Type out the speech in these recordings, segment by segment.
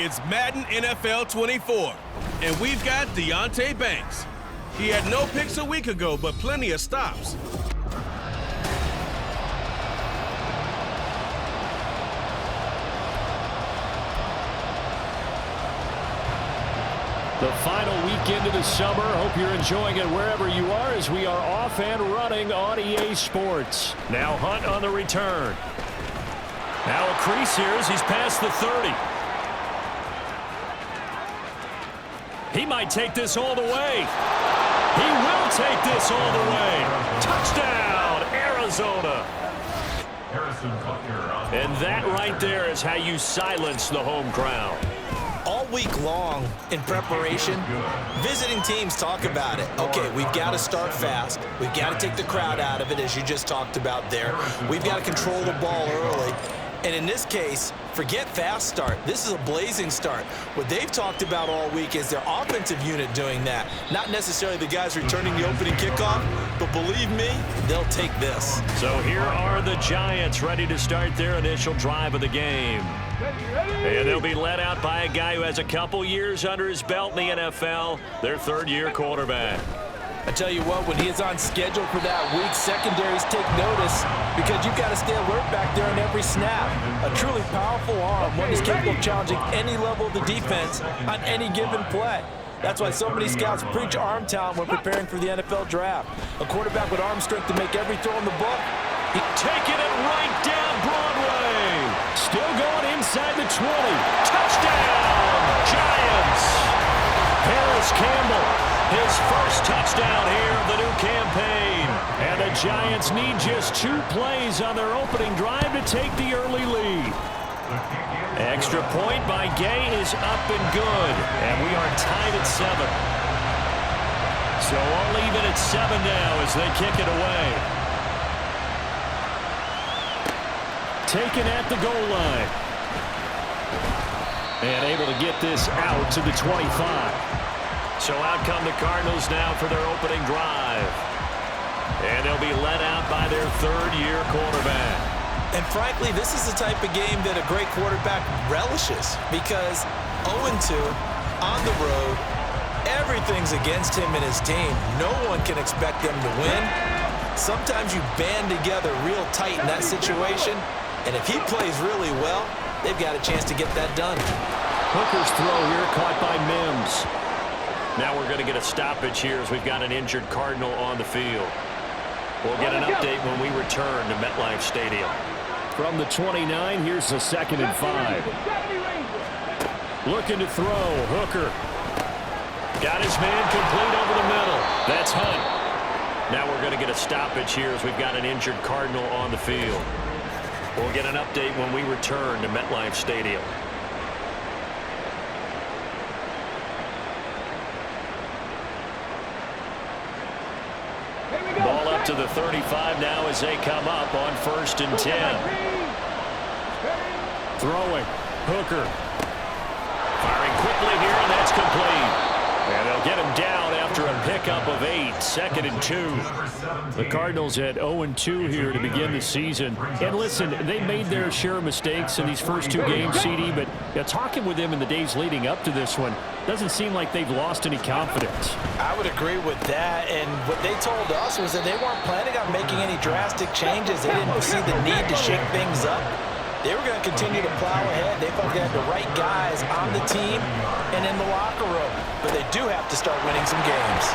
It's Madden NFL 24, and we've got Deonte Banks. He had no picks a week ago, but plenty of stops. The final weekend of the summer. Hope you're enjoying it wherever you are as we are off and running on EA Sports. Now Hunt on the return. Now a crease here as he's past the 30. He might take this all the way. He will take this all the way. Touchdown, Arizona. And that right there is how you silence the home crowd. All week long in preparation, visiting teams talk about it. Okay, we've got to start fast. We've got to take the crowd out of it, as you just talked about there. We've got to control the ball early. And in this case, forget fast start. This is a blazing start. What they've talked about all week is their offensive unit doing that. Not necessarily the guys returning the opening kickoff, but believe me, they'll take this. So here are the Giants ready to start their initial drive of the game. And they'll be led out by a guy who has a couple years under his belt in the NFL, their third-year quarterback. I tell you what, when he is on schedule for that week, secondaries take notice because you've got to stay alert back there on every snap. A truly powerful arm, one is capable of challenging any level of the defense on any given play. That's why so many scouts preach arm talent when preparing for the NFL draft. A quarterback with arm strength to make every throw in the book. He's taking it right down Broadway. Still going inside the 20. Touchdown, Giants. Paris Campbell, his first touchdown here of the new campaign. And the Giants need just 2 plays on their opening drive to take the early lead. Extra point by Gay is up and good. And we are tied at 7. So all even at 7 now as they kick it away. Taken at the goal line. And able to get this out to the 25. So out come the Cardinals now for their opening drive. And they'll be led out by their third-year quarterback. And frankly, this is the type of game that a great quarterback relishes because 0-2 on the road, everything's against him and his team. No one can expect them to win. Sometimes you band together real tight in that situation, and if he plays really well, they've got a chance to get that done. Hooker's throw here caught by Mims. Now we're going to get a stoppage here as we've got an injured Cardinal on the field. We'll get an update when we return to MetLife Stadium. From the 29, here's the 2nd and 5. Looking to throw, Hooker. Got his man complete over the middle. That's Hunt. Now we're going to get a stoppage here as we've got an injured Cardinal on the field. We'll get an update when we return to MetLife Stadium. Ball up to the 35 now as they come up on 1st and 10. Throwing. Hooker. Firing quickly here, and that's complete. And they'll get him down after a pickup of 8. 2nd and 2. The Cardinals at 0-2 here to begin the season. And listen, they made their share of mistakes in these first 2 games, CD, but talking with them in the days leading up to this one, doesn't seem like they've lost any confidence. I would agree with that, and what they told us was that they weren't planning on making any drastic changes. They didn't see the need to shake things up. They were going to continue to plow ahead. They felt they had the right guys on the team and in the locker room. But they do have to start winning some games.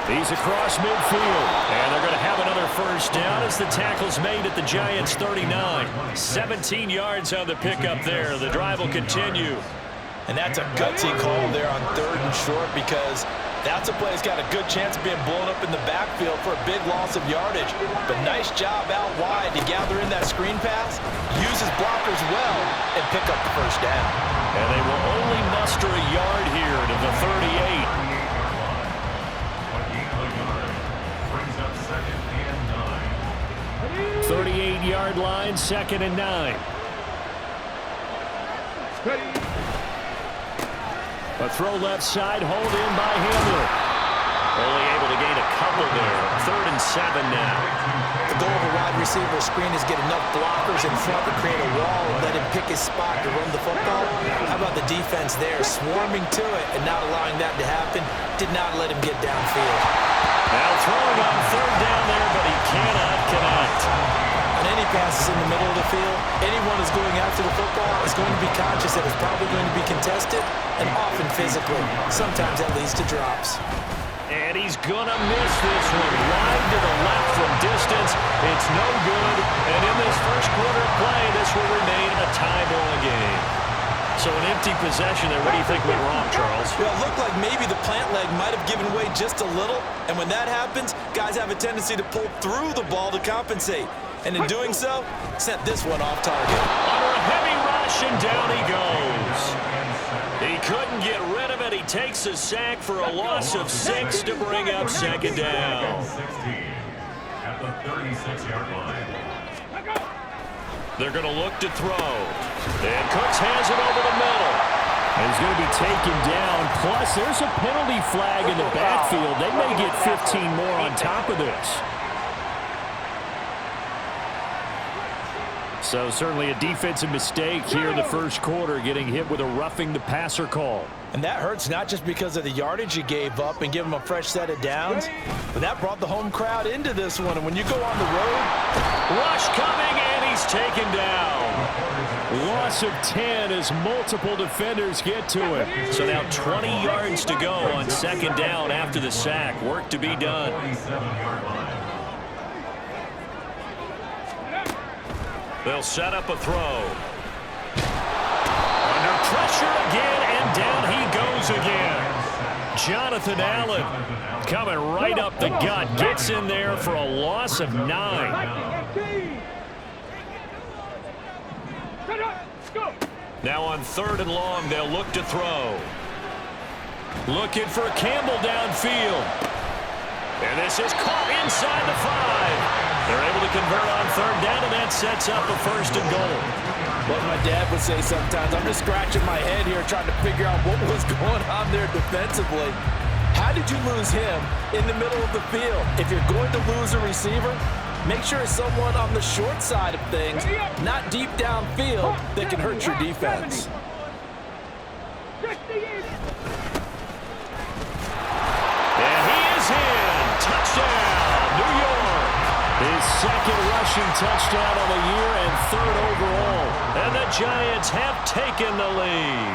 He's across midfield. And they're going to have another first down as the tackle's made at the Giants' 39. 17 yards on the pickup there. The drive will continue. And that's a gutsy call there on 3rd and short because that's a play that's got a good chance of being blown up in the backfield for a big loss of yardage. But nice job out wide to gather in that screen pass, use his blockers well, and pick up the first down. And they will only muster a yard here to the 38. 38-yard line, 2nd and 9. A throw left side, hold in by Hamler. Only able to gain a couple there. 3rd and 7 now. The goal of a wide receiver screen is get enough blockers in front to create a wall and let him pick his spot to run the football. How about the defense there, swarming to it and not allowing that to happen? Did not let him get downfield. Now throwing on third down there, but he cannot connect. On any passes in the middle of the field, anyone who's going after the football is going to be conscious that it's probably going to be contested and often physically. Sometimes that leads to drops. And he's going to miss this one. Wide to the left from distance. It's no good. And in this first quarter of play, this will remain a tie ball game. So an empty possession there. What do you think went wrong, Charles? Well, it looked like maybe the plant leg might have given way just a little. And when that happens, guys have a tendency to pull through the ball to compensate. And in doing so, sent this one off target. Under a heavy rush, and down he goes. He couldn't get rid of it. He takes a sack for a loss of 6 to bring up second down. At the 36-yard line. They're going to look to throw. And Cooks has it over the middle. He's going to be taken down. Plus, there's a penalty flag in the backfield. They may get 15 more on top of this. So certainly a defensive mistake here in the first quarter, getting hit with a roughing the passer call. And that hurts not just because of the yardage you gave up and give them a fresh set of downs, but that brought the home crowd into this one. And when you go on the road, rush coming, and he's taken down. Loss of 10 as multiple defenders get to him. So now 20 yards to go on second down after the sack. Work to be done. They'll set up a throw. Under pressure again, and down he goes again. Jonathan Allen coming right up the gut. Gets in there for a loss of 9. Now on third and long, they'll look to throw. Looking for Campbell downfield. And this is caught inside the 5. They're able to convert on third down, and that sets up a first and goal. What my dad would say sometimes, I'm just scratching my head here trying to figure out what was going on there defensively. How did you lose him in the middle of the field? If you're going to lose a receiver, make sure it's someone on the short side of things, not deep downfield, that can hurt your defense. And he is in. Touchdown, New York. His second rushing touchdown on the year and third overall. And the Giants have taken the lead.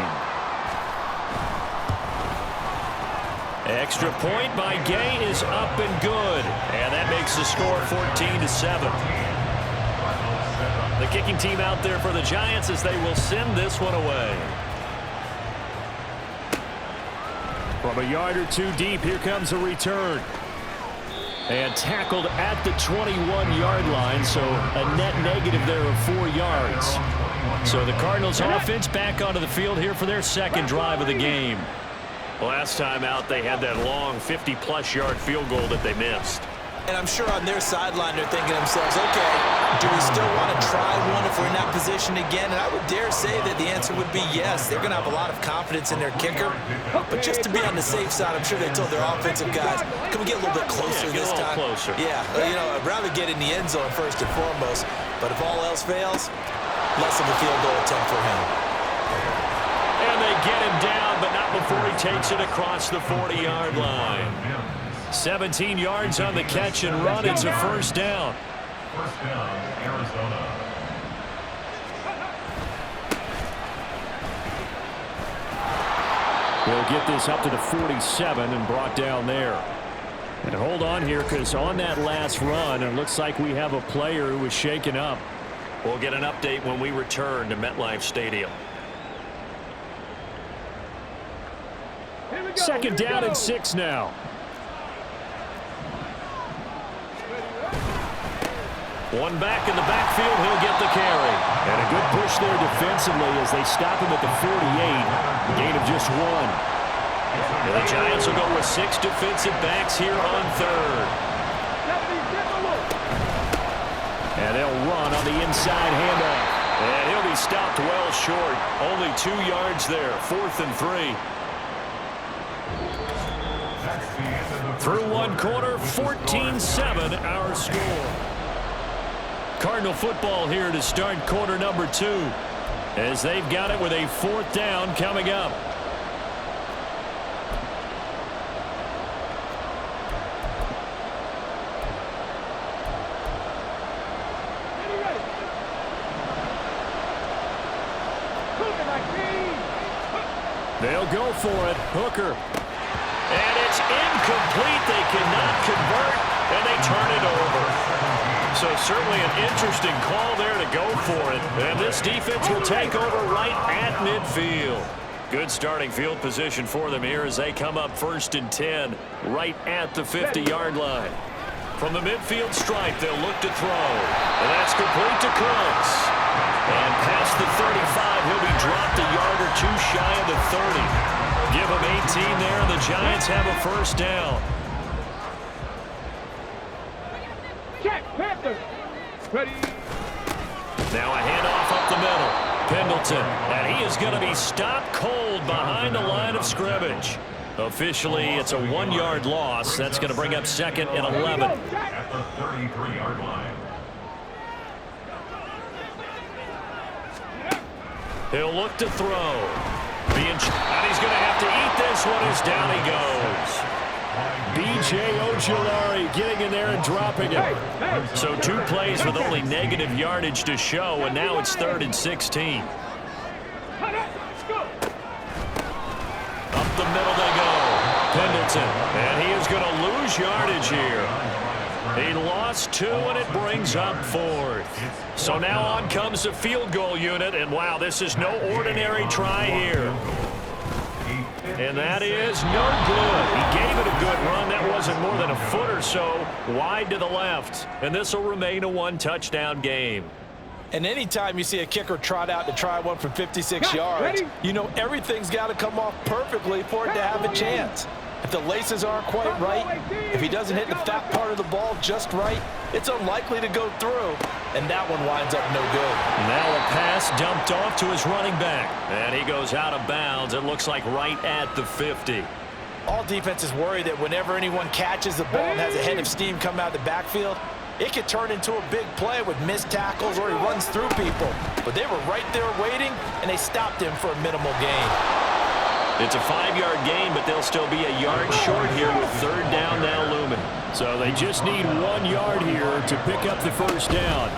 Extra point by Gay is up and good. And that makes the score 14-7. The kicking team out there for the Giants as they will send this one away. From a yard or two deep, here comes a return. And tackled at the 21-yard line, so a net negative there of 4 yards. So the Cardinals offense back onto the field here for their second drive of the game. Last time out, they had that long 50-plus yard field goal that they missed. And I'm sure on their sideline they're thinking to themselves, okay, do we still want to try one if we're in that position again? And I would dare say that the answer would be yes. They're going to have a lot of confidence in their kicker. But just to be on the safe side, I'm sure they told their offensive guys, can we get a little bit closer this time? Closer. Yeah, you know, I'd rather get in the end zone first and foremost. But if all else fails, less of a field goal attempt for him. And they get him down, but not before he takes it across the 40-yard line. 17 yards on the catch and run. It's a first down. First down, Arizona. They'll get this up to the 47 and brought down there. And hold on here, because on that last run, it looks like we have a player who was shaken up. We'll get an update when we return to MetLife Stadium. Second down and 6 now. One back in the backfield, he'll get the carry. And a good push there defensively as they stop him at the 48. Gain of just 1. And the Giants will go with 6 defensive backs here on third. And they'll run on the inside handoff. And he'll be stopped well short. Only 2 yards there. 4th and 3. Through one quarter, 14-7 our score. Cardinal football here to start quarter number 2, as they've got it with a 4th down coming up. They'll go for it. Hooker. And it's incomplete. They cannot convert, and they turn it over. So certainly an interesting call there to go for it. And this defense will take over right at midfield. Good starting field position for them here as they come up 1st and 10 right at the 50-yard line. From the midfield stripe, they'll look to throw. And that's complete to Cooks. And past the 35, he'll be dropped a yard or 2 shy of the 30. Give him 18 there, and the Giants have a 1st down. Check, Panthers. Ready. Now a handoff up the middle. Pendleton, and he is going to be stopped cold behind the line of scrimmage. Officially, it's a 1-yard loss. That's going to bring up 2nd and 11. At the 33-yard line. He'll look to throw. And he's going to have to eat this one as down he goes. B.J. Ojulari getting in there and dropping it. So 2 plays with only negative yardage to show, and now it's 3rd and 16. Up the middle they go. Pendleton, and he is going to lose yardage here. He lost 2, and it brings up 4th. So now on comes the field goal unit, and wow, this is no ordinary try here. And that is no good. He gave it a good run. That wasn't more than a foot or so wide to the left. And this will remain a 1-touchdown game. And anytime you see a kicker trot out to try one from 56 yards, you know everything's got to come off perfectly for it to have a chance. If the laces aren't quite right, if he doesn't hit the fat part of the ball just right, it's unlikely to go through, and that one winds up no good. Now a pass dumped off to his running back, and he goes out of bounds. It looks like right at the 50. All defenses worry that whenever anyone catches the ball and has a head of steam come out of the backfield, it could turn into a big play with missed tackles or he runs through people. But they were right there waiting, and they stopped him for a minimal gain. It's a 5-yard gain, but they'll still be a yard short here with 3rd down now looming. So they just need 1 yard here to pick up the 1st down.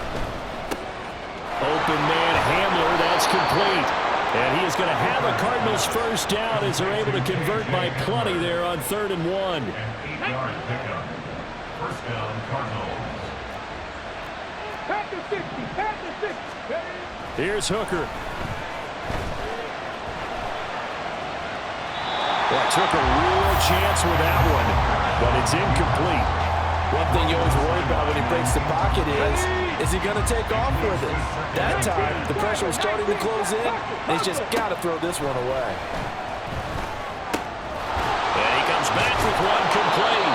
Open man Hamler, that's complete. And he is going to have a Cardinals 1st down as they're able to convert by plenty there on 3rd and 1. An 8-yard pickup. 1st down, Cardinals. Panther 60, Panther 60. Here's Hooker. Well, took a real chance with that one, but it's incomplete. One thing you always worry about when he breaks the pocket is he going to take off with it? That time, the pressure was starting to close in, and he's just got to throw this one away. And he comes back with one complete.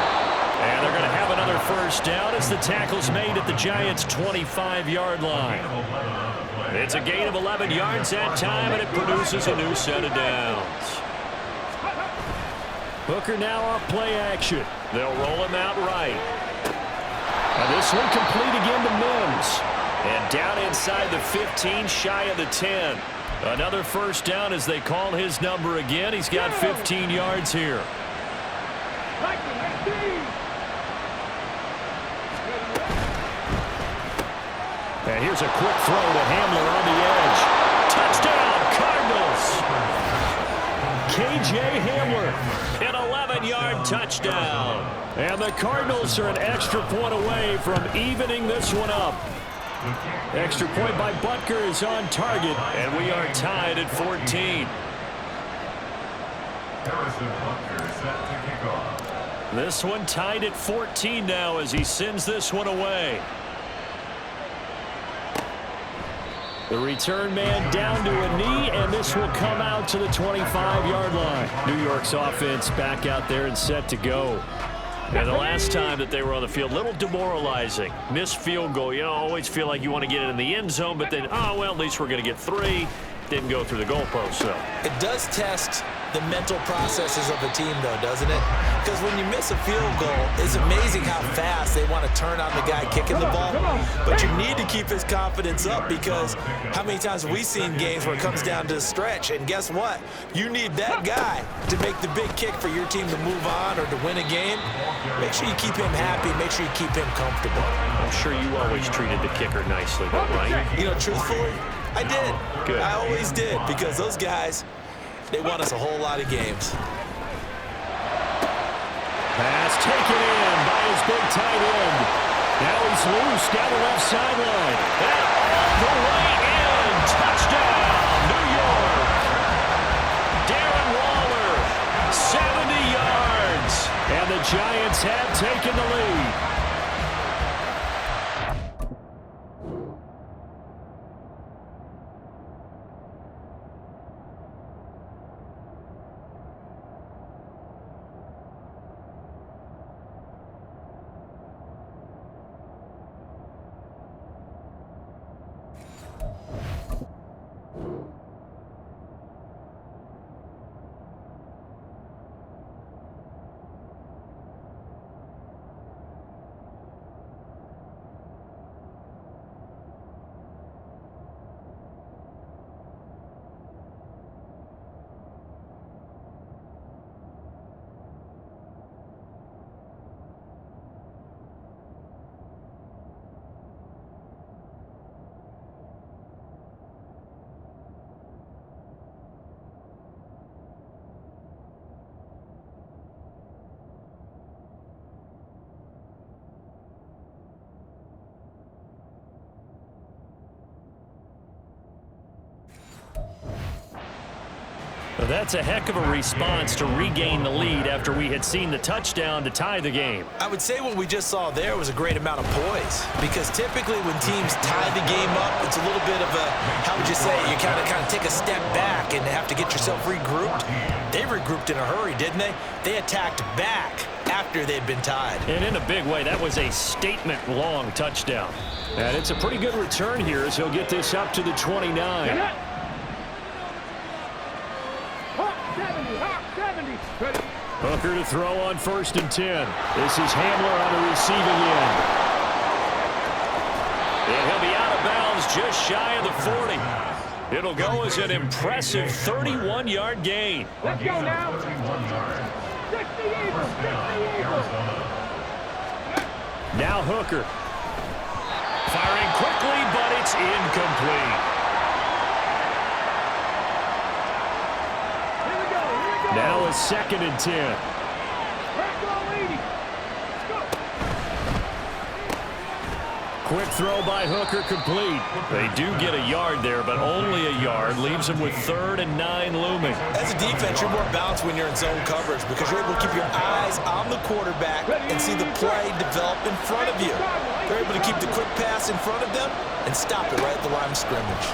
And they're going to have another 1st down as the tackle's made at the Giants' 25-yard line. It's a gain of 11 yards that time, and it produces a new set of downs. Hooker now off play action. They'll roll him out right. And this one complete again to Mims. And down inside the 15, shy of the 10. Another 1st down as they call his number again. He's got 15 yards here. And here's a quick throw to Hamler on the edge. Touchdown, Cardinals! K.J. Hamler, an 11-yard touchdown. And the Cardinals are an extra point away from evening this one up. Extra point by Butker is on target, and we are tied at 14. Harrison Butker set to kick off. This one tied at 14 now as he sends this one away. The return man down to a knee, and this will come out to the 25-yard line. New York's offense back out there and set to go. And the last time that they were on the field, a little demoralizing. Missed field goal. You know, always feel like you want to get it in the end zone, but then, oh, well, at least we're going to get 3. didn't go through the goalpost, though. It does test the mental processes of a team, though, doesn't it? Because when you miss a field goal, it's amazing how fast they want to turn on the guy kicking the ball. But you need to keep his confidence up, because how many times have we seen games where it comes down to the stretch, and guess what? You need that guy to make the big kick for your team to move on or to win a game. Make sure you keep him happy. Make sure you keep him comfortable. I'm sure you always treated the kicker nicely, though, right? You know, truthfully, I did. Good. I always did, because those guys, they won us a whole lot of games. Pass taken in by his big tight end. Now he's loose down the left sideline. And all the way in. Touchdown, New York. Darren Waller, 70 yards. And the Giants have taken the lead. Well, that's a heck of a response to regain the lead after we had seen the touchdown to tie the game. I would say what we just saw there was a great amount of poise, because typically when teams tie the game up, it's a little bit of a, how would you say, you kind of take a step back and have to get yourself regrouped. They regrouped in a hurry, didn't they? They attacked back after they'd been tied. And in a big way, that was a statement-long touchdown. And it's a pretty good return here as he'll get this up to the 29. Hooker to throw on 1st and 10. This is Hamler on the receiving end. And he'll be out of bounds just shy of the 40. It'll go as an impressive 31-yard gain. Let's go now. 60 Eagles, 60 Eagles. Now Hooker. Firing quickly, but it's incomplete. Now a 2nd and 10. Quick throw by Hooker, complete. They do get a yard there, but only a yard. Leaves them with 3rd and 9 looming. As a defense, you're more balanced when you're in zone coverage, because you're able to keep your eyes on the quarterback and see the play develop in front of you. They're able to keep the quick pass in front of them and stop it right at the line of scrimmage.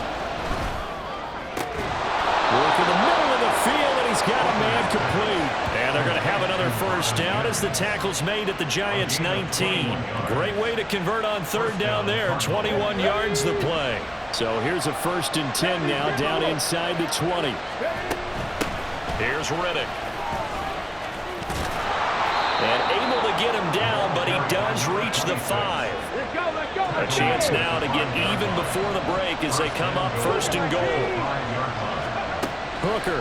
Work in the middle of the field, and he's got a man complete. And they're going to have another 1st down as the tackle's made at the Giants' 19. Great way to convert on 3rd down there. 21 yards the play. So here's a 1st and 10 now, down inside the 20. Here's Riddick. And able to get him down, but he does reach the 5. A chance now to get even before the break as they come up 1st and goal. Hooker.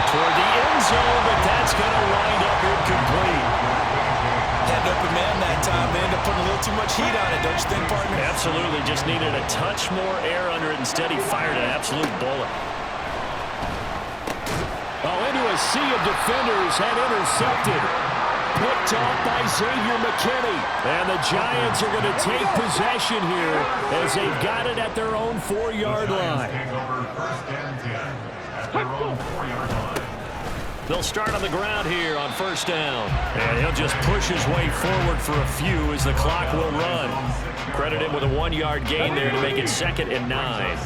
Toward the end zone, but that's going to wind up incomplete. Had an open man that time. They ended up putting a little too much heat on it, don't you think, partner? Absolutely. Just needed a touch more air under it. Instead, he fired an absolute bullet. Oh, into a sea of defenders and intercepted. Picked off by Xavier McKinney. And the Giants are going to take possession here as they've got it at their own 4-yard line. They'll start on the ground here on 1st down. And he'll just push his way forward for a few as the clock will run. Credit him with a 1-yard gain there to make it 2nd and 9.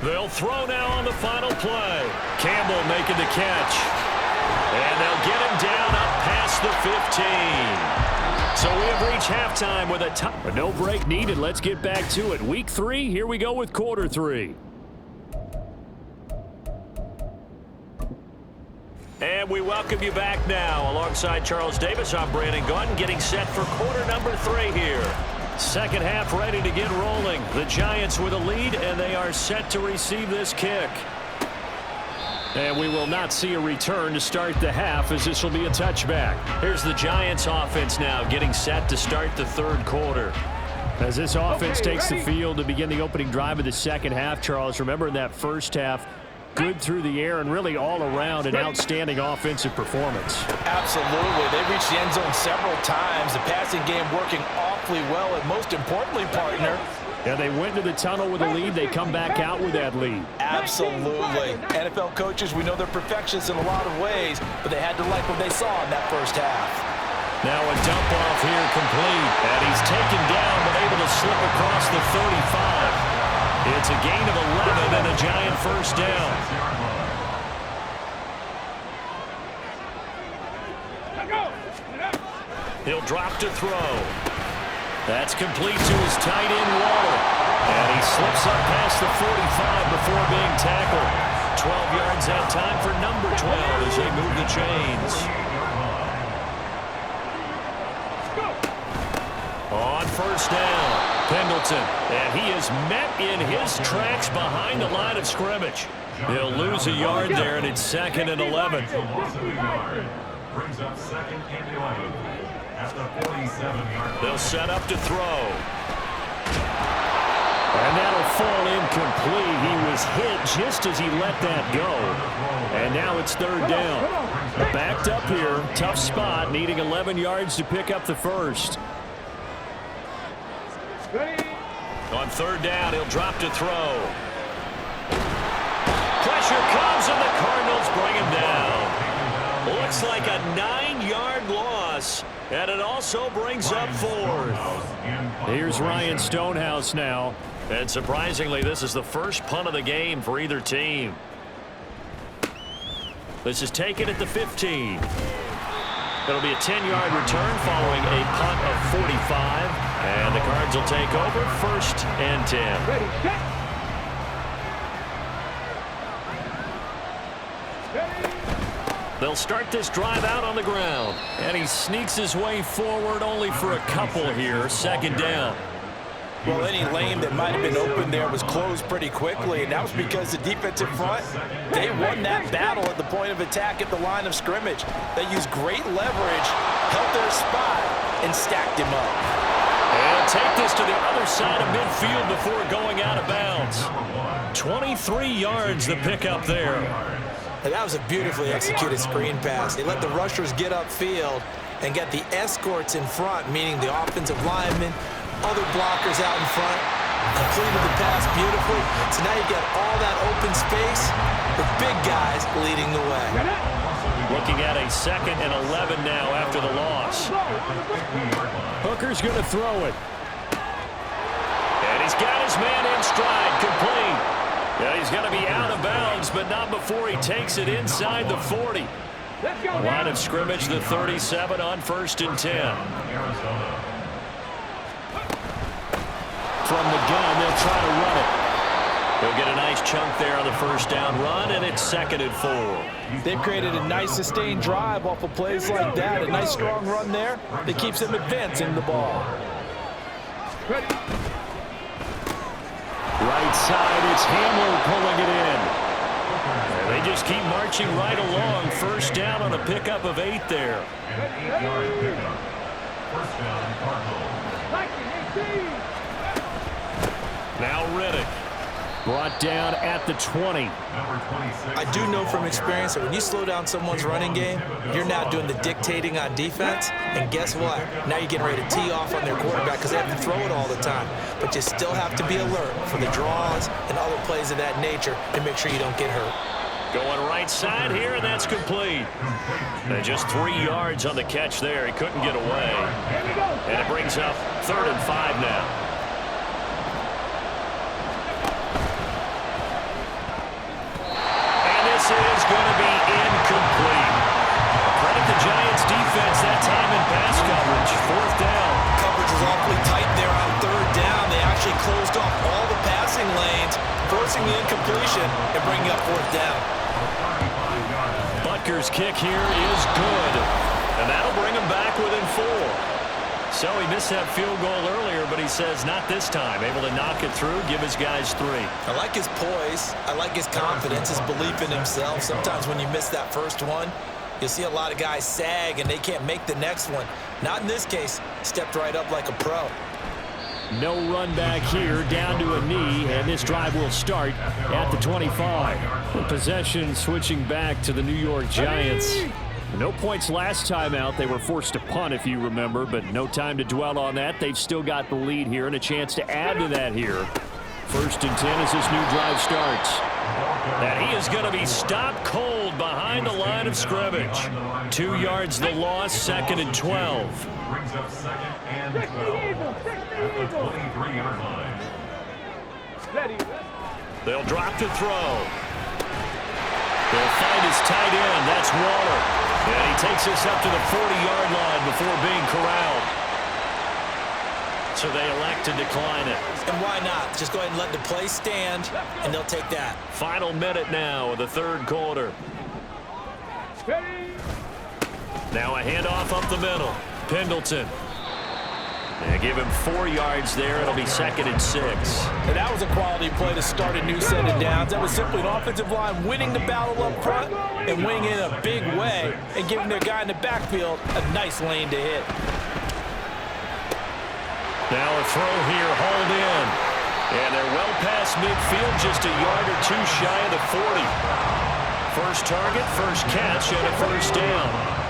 They'll throw now on the final play. Campbell making the catch. And they'll get him down up past the 15. So we have reached halftime with a no break needed. Let's get back to it. Week 3, here we go with quarter 3. And we welcome you back now. Alongside Charles Davis, I'm Brandon Gaudin, getting set for quarter number 3 here. Second half ready to get rolling. The Giants with a lead, and they are set to receive this kick. And we will not see a return to start the half, as this will be a touchback. Here's the Giants offense now getting set to start the third quarter. As this offense takes the field to begin the opening drive of the second half, Charles, remember in that first half, good through the air and really all around an outstanding offensive performance. Absolutely. They reached the end zone several times. The passing game working awfully well, and most importantly, partner, yeah, they went to the tunnel with a lead. They come back out with that lead. Absolutely. NFL coaches, we know they're perfectionists in a lot of ways, but they had to like what they saw in that first half. Now a dump off here complete, and he's taken down but able to slip across the 35. It's a gain of 11 and a Giant first down. He'll drop to throw. That's complete to his tight end, Waller. And he slips up past the 45 before being tackled. 12 yards that time for number 12 as they move the chains. On first down, Pendleton, and he is met in his tracks behind the line of scrimmage. He'll lose a yard there, and it's 2nd and 11. Brings up 2nd and 11 at the 47-yard line. They'll set up to throw. And that'll fall incomplete. He was hit just as he let that go. And now it's 3rd down. Backed up here, tough spot, needing 11 yards to pick up the first. On 3rd down, he'll drop to throw. Pressure comes, and the Cardinals bring him down. Looks like a 9-yard loss, and it also brings up 4th. Here's Ryan Stonehouse now, and surprisingly, this is the first punt of the game for either team. This is taken at the 15. It'll be a 10-yard return following a punt of 45. And the Cards will take over 1st and 10. Ready, set. They'll start this drive out on the ground. And he sneaks his way forward only for a couple here. 2nd down. Well, any lane that might have been open there was closed pretty quickly, and that was because the defensive front, they won that battle at the point of attack at the line of scrimmage. They used great leverage, held their spot, and stacked him up. And take this to the other side of midfield before going out of bounds. 23 yards the pickup there. And that was a beautifully executed screen pass. They let the rushers get upfield and get the escorts in front, meaning the offensive linemen, other blockers out in front, completed the pass beautifully. So now you get all that open space with big guys leading the way. Looking at a 2nd and 11 now after the loss. Hooker's going to throw it. And he's got his man in stride, complete. Yeah, he's going to be out of bounds, but not before he takes it inside the 40. Line of scrimmage, the 37 on 1st and 10. From the gun, they'll try to run it. He'll get a nice chunk there on the first down run, and it's 2nd and 4. They've created a nice sustained drive off of plays like that. A nice strong run there that keeps them advancing the ball. Ready. Right side, it's Hamler pulling it in. And they just keep marching right along. 1st down on a pickup of 8 there. An 8-yard pickup. 1st down, Cardinals. Now Riddick. Brought down at the 20. I do know from experience that when you slow down someone's running game, you're now doing the dictating on defense. And guess what? Now you're getting ready to tee off on their quarterback because they have to throw it all the time. But you still have to be alert for the draws and other plays of that nature to make sure you don't get hurt. Going right side here, and that's complete. And just 3 yards on the catch there. He couldn't get away. And it brings up 3rd and 5 now. Is going to be incomplete. Credit the Giants defense that time in pass coverage. 4th down. forcing the incompletion and bringing up fourth down. Butker's kick here is good, and that'll bring him back within 4. So he missed that field goal earlier, but he says not this time. Able to knock it through, give his guys 3. I like his poise. I like his confidence, his belief in himself. Sometimes when you miss that first one, you'll see a lot of guys sag and they can't make the next one. Not in this case. Stepped right up like a pro. No run back here, down to a knee, and this drive will start at the 25. The possession switching back to the New York Giants. No points last time out. They were forced to punt, if you remember, but no time to dwell on that. They've still got the lead here and a chance to add to that here. 1st and 10 as this new drive starts. And he is going to be stopped cold behind the line of scrimmage. 2 yards the loss, 2nd and 12. Brings up 2nd and 12 at the 23-yard line. They'll drop to throw. They'll find his tight end. That's Waller. And he takes us up to the 40-yard line before being corralled. So they elect to decline it. And why not? Just go ahead and let the play stand, and they'll take that. Final minute now of the 3rd quarter. Now a handoff up the middle. Pendleton. They give him 4 yards there. It'll be 2nd and 6. And that was a quality play to start a new set of downs. That was simply an offensive line winning the battle up front and winning it in a big way and giving their guy in the backfield a nice lane to hit. Now a throw here, hauled in. And they're well past midfield, just a yard or 2 shy of the 40. First target, first catch, and a 1st down.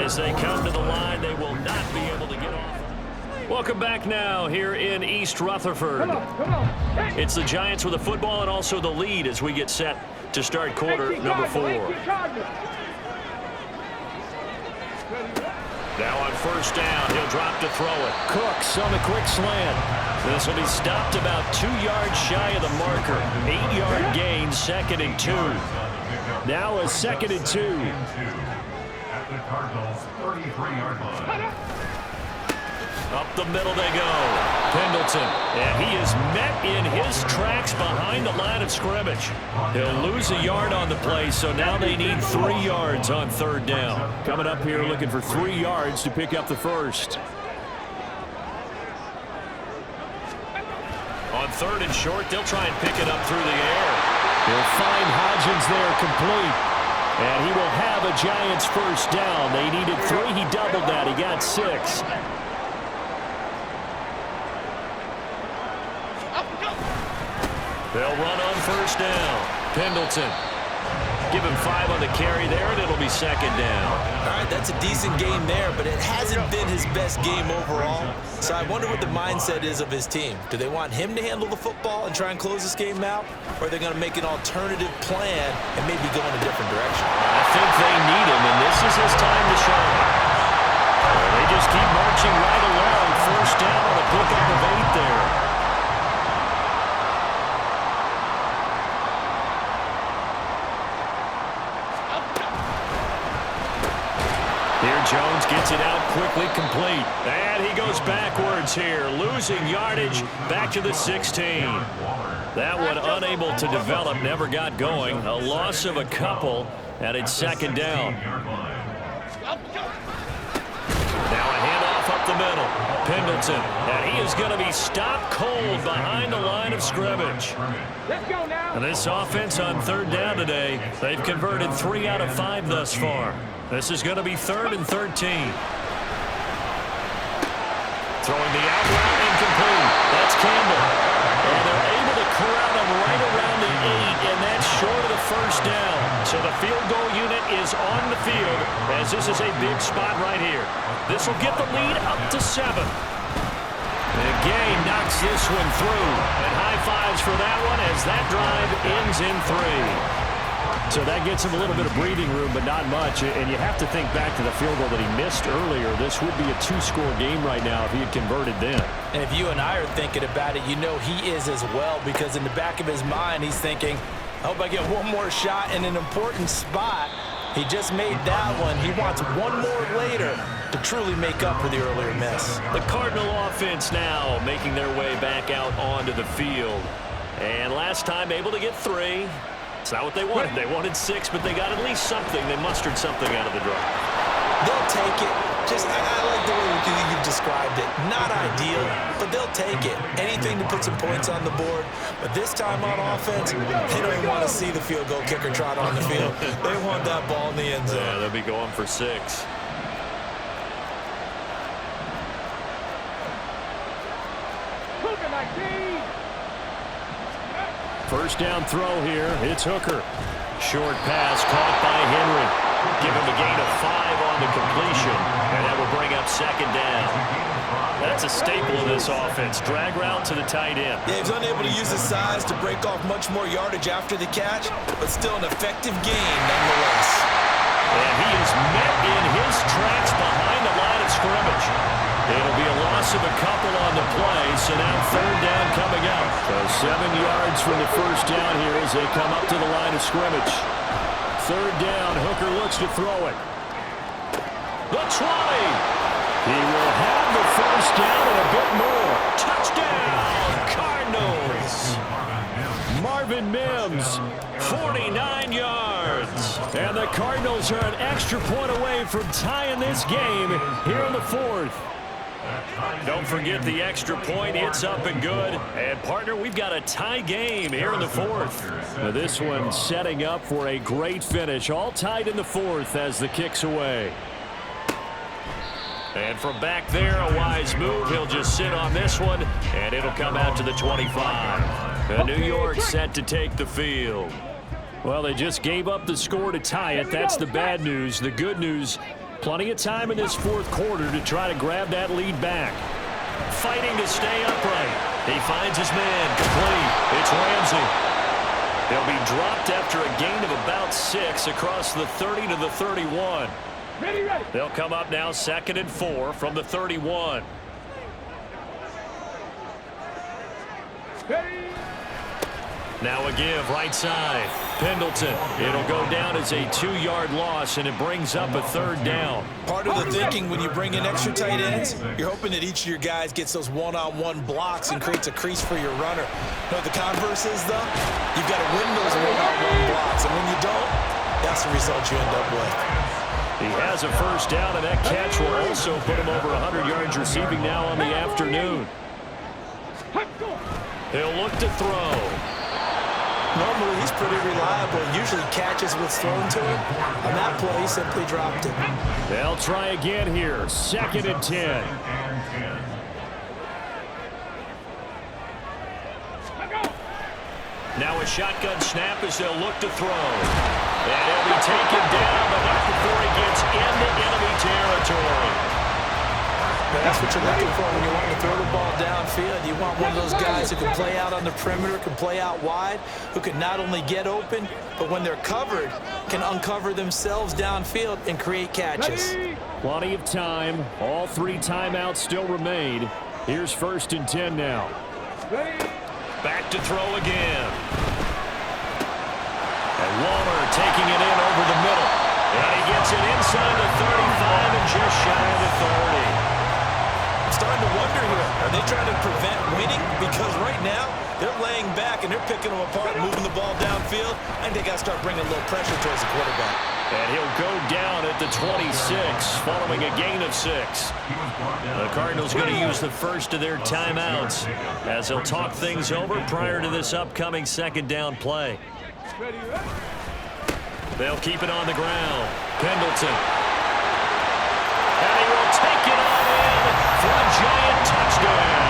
As they come to the line, they will not be able to get off. Welcome back now here in East Rutherford. It's the Giants with the football and also the lead as we get set to start quarter number 4. Now on 1st down, he'll drop to throw it. Cooks on the quick slant. This will be stopped about 2 yards shy of the marker. 8-yard gain, 2nd and 2. Now a 2nd and 2. The Cardinals 33-yard line. Up the middle they go. Pendleton. And he is met in his tracks behind the line of scrimmage. He'll lose a yard on the play, so now they need 3 yards on 3rd down. Coming up here looking for 3 yards to pick up the 1st. On 3rd and short, they'll try and pick it up through the air. He'll find Hodgins there complete. And he will have a Giants 1st down. They needed 3. He doubled that. He got 6. They'll run on 1st down. Pendleton. Give him 5 on the carry there, and it'll be 2nd down. All right, that's a decent game there, but it hasn't been his best game overall. So I wonder what the mindset is of his team. Do they want him to handle the football and try and close this game out? Or are they going to make an alternative plan and maybe go in a different direction? I think they need him, and this is his time to shine. They just keep marching right along. 1st down on a pickup of 8 there. Here Jones gets it out quickly, complete. And he goes backwards here, losing yardage back to the 16. That one unable to develop, never got going. A loss of a couple, and it's 2nd down. Now a handoff up the middle. Pendleton, and he is going to be stopped cold behind the line of scrimmage. And this offense on 3rd down today, they've converted 3 out of 5 thus far. This is going to be 3rd and 13. Throwing the out route, incomplete. That's Campbell. And they're able to corral him right around the 8, and that's short of the 1st down. So the field goal unit is on the field, as this is a big spot right here. This will get the lead up to 7. And Gay knocks this one through. And high fives for that one as that drive ends in 3. So that gets him a little bit of breathing room, but not much. And you have to think back to the field goal that he missed earlier. This would be a 2-score game right now if he had converted then. And if you and I are thinking about it, you know he is as well, because in the back of his mind, he's thinking, I hope I get one more shot in an important spot He just made that one. He wants one more later to truly make up for the earlier miss. The Cardinal offense now making their way back out onto the field. And last time able to get 3. It's not what they wanted. They wanted 6, but they got at least something. They mustered something out of the drive. They'll take it. I like the way you've described it. Not ideal, but they'll take it. Anything to put some points on the board. But this time on offense, they don't even want to see the field goal kicker trot on the field. They want that ball in the end zone. Yeah, they'll be going for 6. First down throw here. It's Hooker. Short pass caught by Henry. Give him a gain of 5 on the completion, and that will bring up second down. That's a staple of this offense. Drag route to the tight end. Yeah, he's unable to use his size to break off much more yardage after the catch, but still an effective gain nonetheless. And he is met in his tracks behind the line of scrimmage. It'll be a loss of a couple on the play, so now third down coming up. So 7 yards from the first down here as they come up to the line of scrimmage. Third down, Hooker looks to throw it. The 20. He will have the first down and a bit more. Touchdown, Cardinals. Marvin Mims, 49 yards. And the Cardinals are an extra point away from tying this game here in the 4th. Don't forget the extra point. It's up and good. And, partner, we've got a tie game here in the 4th. Now, this one setting up for a great finish. All tied in the 4th as the kick's away. And from back there, a wise move. He'll just sit on this one, and it'll come out to the 25. And New York set to take the field. Well, they just gave up the score to tie it. That's the bad news. The good news, plenty of time in this 4th quarter to try to grab that lead back. Fighting to stay upright. He finds his man. Complete. It's Ramsey. They'll be dropped after a gain of about 6 across the 30 to the 31. They'll come up now 2nd and 4 from the 31. Now a give right side. Pendleton. It'll go down as a 2-yard loss, and it brings up a third down. Part of the thinking when you bring in extra tight ends, you're hoping that each of your guys gets those one-on-one blocks and creates a crease for your runner. You know what the converse is, though? You've got to win those one-on-one blocks, and when you don't, that's the result you end up with. He has a first down, and that catch will also put him over 100 yards receiving now on the afternoon. He'll look to throw. Normally, he's pretty reliable. Usually catches what's thrown to him. On that play, he simply dropped it. They'll try again here. 2nd and 10. Now a shotgun snap as they'll look to throw. And he'll be taken down, but not before he gets into enemy territory. That's what you're looking for when you want to throw the ball downfield. You want one of those guys who can play out on the perimeter, can play out wide, who can not only get open, but when they're covered, can uncover themselves downfield and create catches. Plenty of time. All 3 timeouts still remain. Here's 1st and 10 now. Back to throw again. And Waller taking it in over the middle. And he gets it inside the 35 and just shy of the 30. I'm starting to wonder here, are they trying to prevent winning? Because right now, they're laying back and they're picking them apart, moving the ball downfield. I think they got to start bringing a little pressure towards the quarterback. And he'll go down at the 26, following a gain of 6. The Cardinals going to use the first of their timeouts as they'll talk things over prior to this upcoming 2nd down play. They'll keep it on the ground. Pendleton. And he will take it all in for a giant touchdown.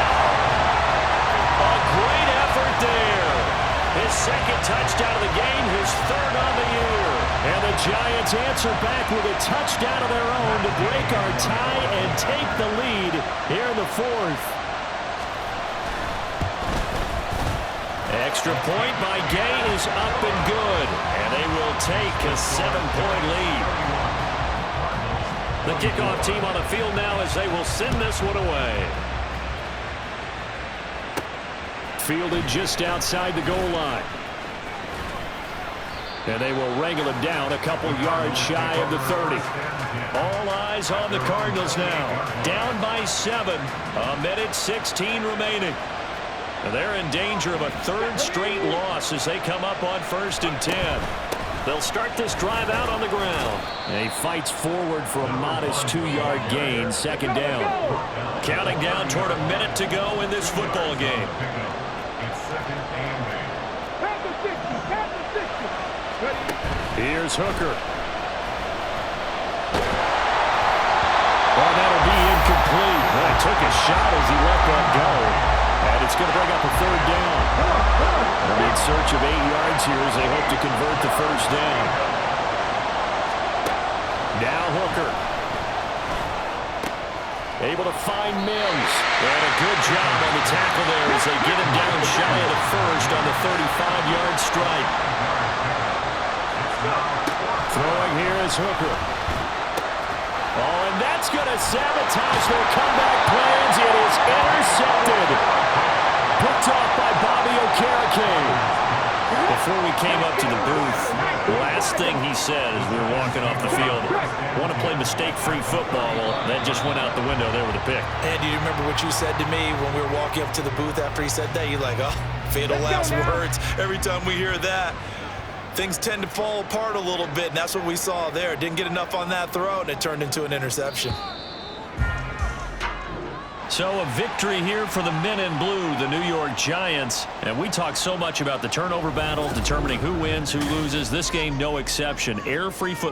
A great effort there. His 2nd touchdown of the game, his 3rd on the year. And the Giants answer back with a touchdown of their own to break our tie and take the lead here in the 4th. Extra point by Gay is up and good. And they will take a 7-point lead. The kickoff team on the field now as they will send this one away. Fielded just outside the goal line. And they will wrangle him down a couple yards shy of the 30. All eyes on the Cardinals now. Down by 7. 1:16 remaining. And they're in danger of a third straight loss as they come up on 1st and 10. They'll start this drive out on the ground. And he fights forward for a modest 2-yard gain, 2nd down. Counting down toward a minute to go in this football game. Here's Hooker. Oh, that'll be incomplete. Well, he took a shot as he let that go. And it's going to bring up a 3rd down. They'll be in search of 8 yards here as they hope to convert the 1st down. Now Hooker. Able to find Mims. And a good job on the tackle there as they get him down shy of the 1st on the 35-yard strike. Throwing here is Hooker. Oh, and that's going to sabotage their comeback plans. It is intercepted. Picked off by Bobby Okereke. Before we came up to the booth, the last thing he said as we were walking off the field, want to play mistake-free football. Well, that just went out the window there with a pick. And do you remember what you said to me when we were walking up to the booth after he said that? You're like, oh, fatal last words. Every time we hear that, things tend to fall apart a little bit, and that's what we saw there. Didn't get enough on that throw, and it turned into an interception. So a victory here for the men in blue, the New York Giants. And we talk so much about the turnover battle, determining who wins, who loses. This game, no exception. Air-free football.